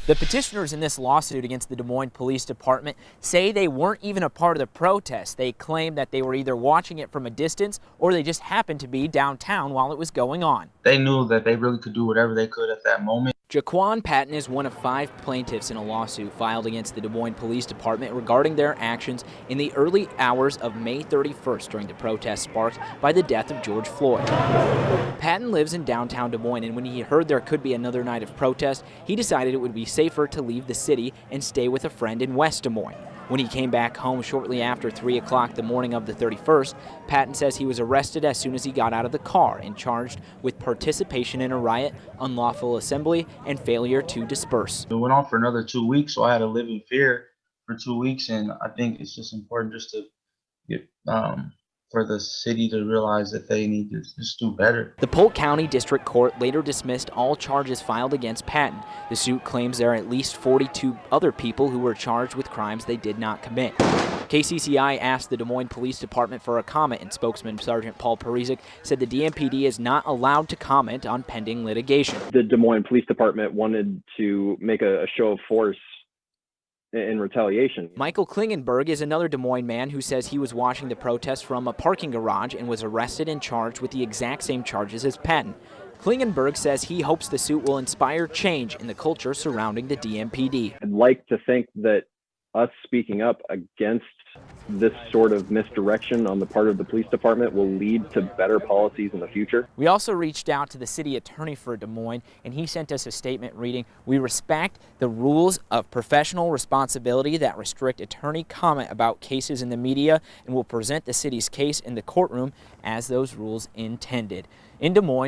The petitioners in this lawsuit against the Des Moines Police Department say they weren't even a part of the protest. They claim that they were either watching it from a distance or they just happened to be downtown while it was going on. They knew that they really could do whatever they could at that moment. Jaquan Patton is one of 5 plaintiffs in a lawsuit filed against the Des Moines Police Department regarding their actions in the early hours of May 31st during the protest sparked by the death of George Floyd. Patton lives in downtown Des Moines, and when he heard there could be another night of protest, he decided it would be safer to leave the city and stay with a friend in West Des Moines. When he came back home shortly after 3 o'clock the morning of the 31st, Patton says he was arrested as soon as he got out of the car and charged with participation in a riot, unlawful assembly, and failure to disperse. It went on for another 2 weeks, so I had to live in fear for 2 weeks, and I think it's just important just to get for the city to realize that they need to just do better. The Polk County District Court later dismissed all charges filed against Patton. The suit claims there are at least 42 other people who were charged with crimes they did not commit. KCCI asked the Des Moines Police Department for a comment, and spokesman Sergeant Paul Parizek said the DMPD is not allowed to comment on pending litigation. The Des Moines Police Department wanted to make a show of force in retaliation. Michael Klingenberg is another Des Moines man who says he was watching the protest from a parking garage and was arrested and charged with the exact same charges as Patton. Klingenberg says he hopes the suit will inspire change in the culture surrounding the DMPD. I'd like to think that us speaking up against this sort of misdirection on the part of the police department will lead to better policies in the future. We also reached out to the city attorney for Des Moines, and he sent us a statement reading, "We respect the rules of professional responsibility that restrict attorney comment about cases in the media and will present the city's case in the courtroom as those rules intended." In Des Moines,